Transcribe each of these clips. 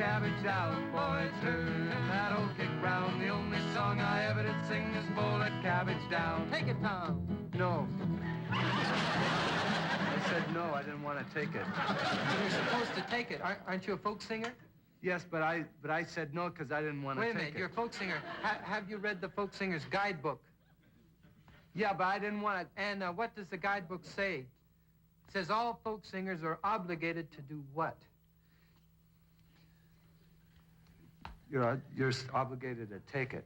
cabbage down, boys, turn that old kick round. The only song I ever did sing is bowl that cabbage down. Take it, Tom. No. I said no, I didn't want to take it. You're supposed to take it. Aren't you a folk singer? Yes, but I said no because I didn't want to take it. Wait a minute, you're a folk singer. Have you read the folk singer's guidebook? Yeah, but I didn't want to. And what does the guidebook say? It says all folk singers are obligated to do what? You're obligated to take it.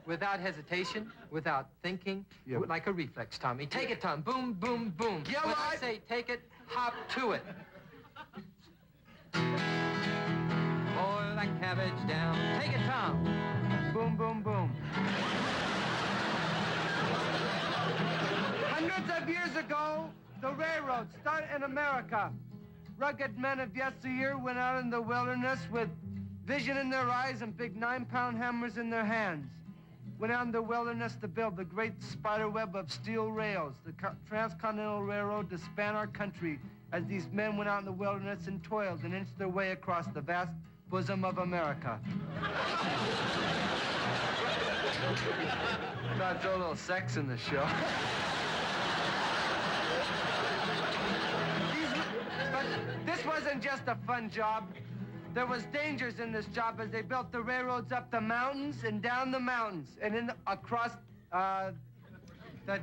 Without hesitation, without thinking, yeah. Like a reflex, Tommy. Take it, Tom. Boom, boom, boom. Yeah, when right. I say take it, hop to it. Boil that cabbage down. Take it, Tom. Boom, boom, boom. Hundreds of years ago, the railroad started in America. Rugged men of yesteryear went out in the wilderness with vision in their eyes and big 9-pound hammers in their hands. Went out in the wilderness to build the great spider web of steel rails, the transcontinental railroad to span our country as these men went out in the wilderness and toiled and inched their way across the vast bosom of America. Thought throw a little sex in the show. But this wasn't just a fun job. There was dangers in this job as they built the railroads up the mountains and down the mountains and across the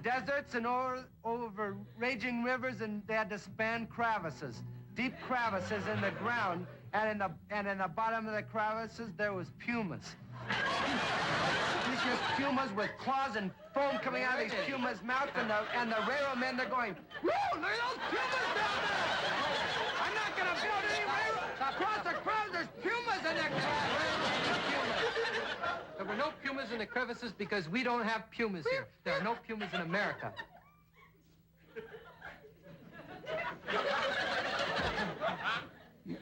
deserts and over raging rivers, and they had to span crevices, deep crevices in the ground, and in the bottom of the crevices there was pumas. These just pumas with claws and foam coming out of these pumas' mouths, and the railroad men, they're going, whoa, look at those pumas down there! I'm not gonna build any railroad. Across the crowd, there's pumas in the There were no pumas in the crevices because we don't have pumas here. There are no pumas in America.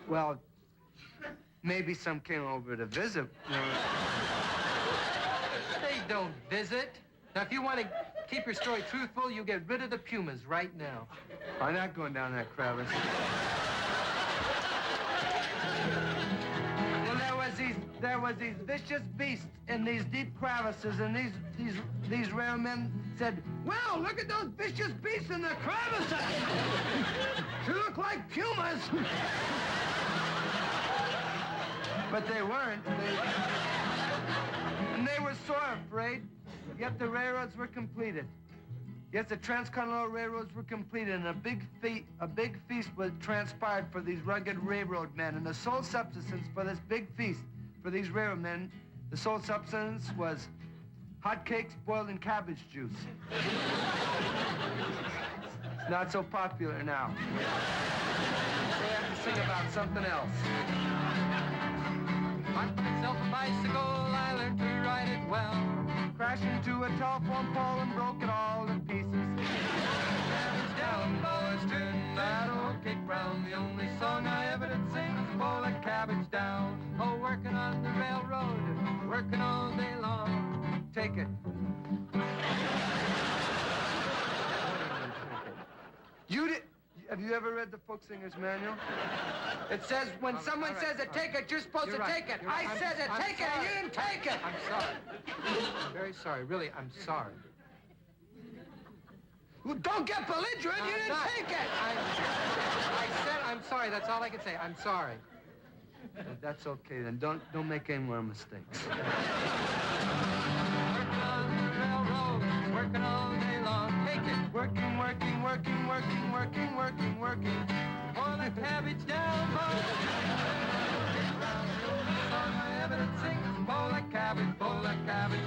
Well, maybe some came over to visit. They don't visit. Now, if you want to keep your story truthful, you get rid of the pumas right now. I'm not going down that crevice. Well, there was these vicious beasts in these deep crevices, and these railmen said, well, look at those vicious beasts in the crevices. They look like pumas. But they weren't. And they were sore afraid, yet the railroads were completed. Yes, the transcontinental railroads were completed, and a big feast was transpired for these rugged railroad men. And the sole subsistence for this big feast for these railroad men, the sole substance was hot cakes boiled in cabbage juice. It's not so popular now. They have to sing about something else. Bought myself a bicycle, I learned to ride it well. Crashed into a telephone pole and broke it all to pieces. Cabbage down, boys, turn that old kick round. The only song I ever did sing was boil that cabbage down. Oh, working on the railroad, working all day long. Take it. Have you ever read the Folk Singer's Manual? It says when someone says it, take it, you're supposed to take it. I said it, take it, and you didn't take it. I'm sorry. I'm very sorry. Really, I'm sorry. Well, don't get belligerent. You didn't take it. I said I'm sorry. That's all I can say. I'm sorry. That's okay, then. Don't make any more mistakes. Working on the railroad, working all day long. Take it. Working, working, working, working, working, working, working. Boil that cabbage down, boy. Song I ever did sing is boil that cabbage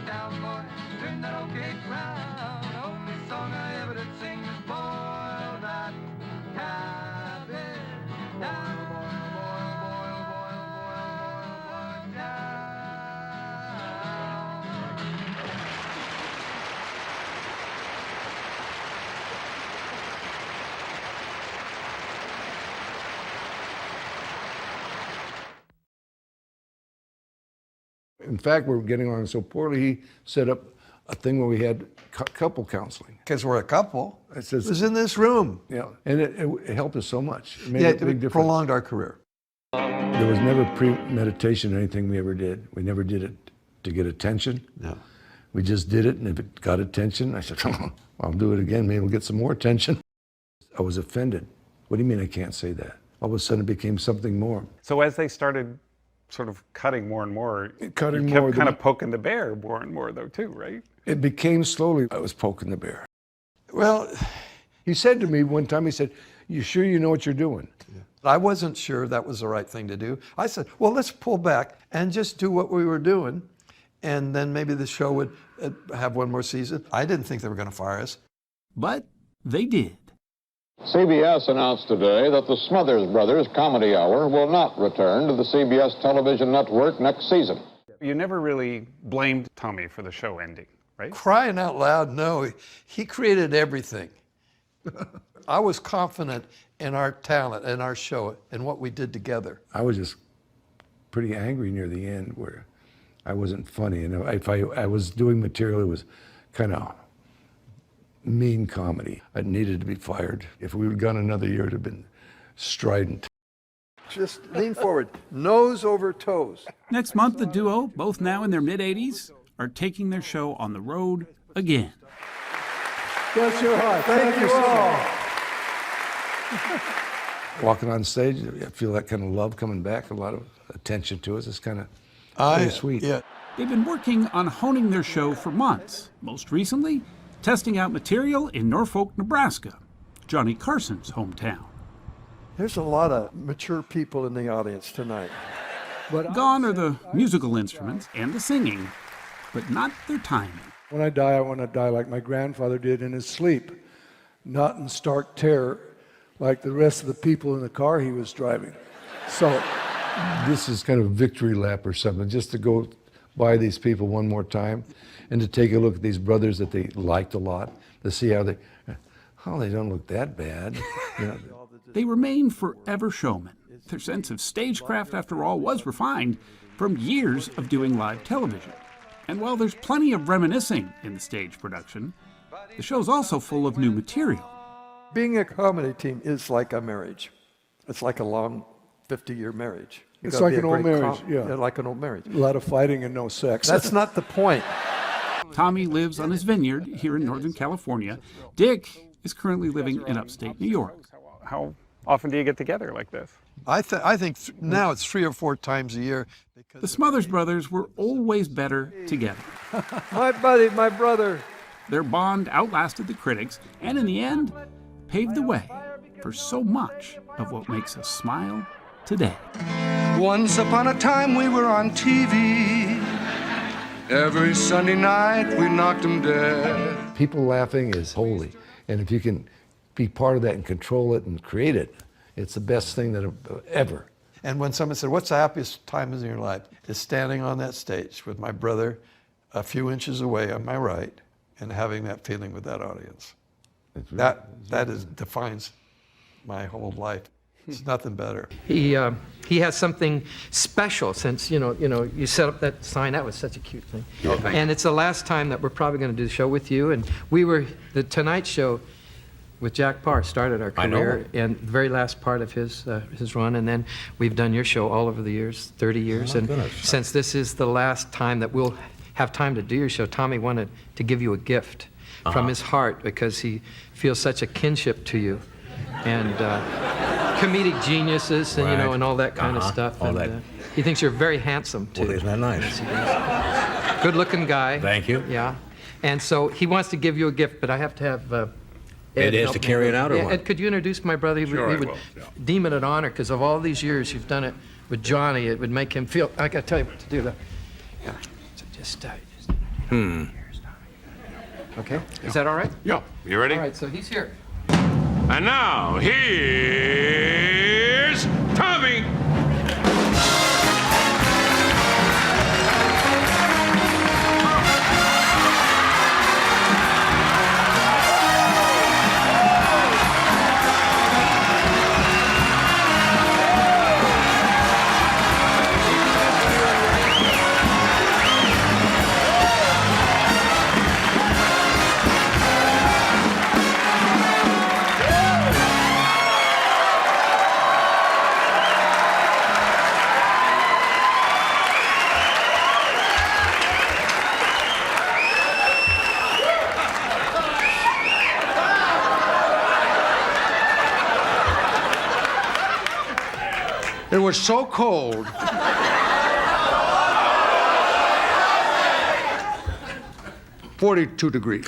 down, boy. Turn that old cake round. Only song I ever did sing is boil that cabbage down. In fact, we're getting along so poorly, he set up a thing where we had couple counseling. Because we're a couple. It was in this room. Yeah, and it helped us so much. It made Yeah, a big difference. it prolonged our career. There was never premeditation or anything we ever did. We never did it to get attention. No. We just did it, and if it got attention, I said, oh, I'll do it again. Maybe we'll get some more attention. I was offended. What do you mean I can't say that? All of a sudden it became something more. So as they started sort of cutting more and more, you kept more, kind of poking the bear more and more, though, too, right? It became slowly, I was poking the bear. Well, he said to me one time, he said, you sure you know what you're doing? I wasn't sure that was the right thing to do. I said, well, let's pull back and just do what we were doing, and then maybe the show would have one more season. I didn't think they were going to fire us. But they did. CBS announced today that the Smothers Brothers Comedy Hour will not return to the CBS television network next season. You never really blamed Tommy for the show ending, right? Crying out loud, no. He created everything. I was confident in our talent and our show and what we did together. I was just pretty angry near the end where I wasn't funny. And if I was doing material, it was kind of mean comedy. I needed to be fired. If we had gone another year, it would have been strident. Just lean forward, nose over toes. Next month, the duo, both now in their mid-80s, are taking their show on the road again. Bless your heart. Thank you all. Walking on stage, I feel that kind of love coming back, a lot of attention to us. It's kind of pretty sweet. Yeah. They've been working on honing their show for months. Most recently, testing out material in Norfolk, Nebraska, Johnny Carson's hometown. There's a lot of mature people in the audience tonight. Gone are the musical instruments and the singing, but not their timing. When I die, I want to die like my grandfather did in his sleep, not in stark terror like the rest of the people in the car he was driving. So this is kind of a victory lap or something, just to go by these people one more time and to take a look at these brothers that they liked a lot, to see how they don't look that bad. You know. They remain forever showmen. Their sense of stagecraft, after all, was refined from years of doing live television. And while there's plenty of reminiscing in the stage production, the show's also full of new material. Being a comedy team is like a marriage. It's like a long 50-year marriage. It's like an old marriage, yeah. Like an old marriage. A lot of fighting and no sex. That's not the point. Tommy lives on his vineyard here in Northern California. Dick is currently living in upstate New York. How often do you get together like this? I think now it's 3 or 4 times a year. The Smothers brothers were always better together. My buddy, my brother. Their bond outlasted the critics and in the end paved the way for so much of what makes us smile today. Once upon a time we were on TV. Every Sunday night we knocked 'em dead. People laughing is holy, and if you can be part of that and control it and create it, it's the best thing that ever. And when someone said, what's the happiest time in your life? It's standing on that stage with my brother a few inches away on my right and having that feeling with that audience. That defines my whole life. It's nothing better. He has something special since, you set up that sign. That was such a cute thing. Oh, and it's the last time that we're probably going to do the show with you. And the Tonight Show with Jack Parr started our career, and the very last part of his run. And then we've done your show all over the years, 30 years. And since this is the last time that we'll have time to do your show, Tommy wanted to give you a gift from his heart because he feels such a kinship to you. And comedic geniuses and and all that kind of stuff. All and, that. He thinks you're very handsome too. Well, isn't that nice? Good-looking guy. Thank you. Yeah, and so he wants to give you a gift, but I have to have Ed has to carry it out, or what? Ed, could you introduce my brother? Sure, he I would will, yeah. deem it an honor because of all these years you've done it with Johnny. It would make him feel. I got to tell you what to do. Yeah. So just. Okay. Is that all right? Yeah. You ready? All right. So he's here. And now, here's Tommy! It was so cold. 42 degrees.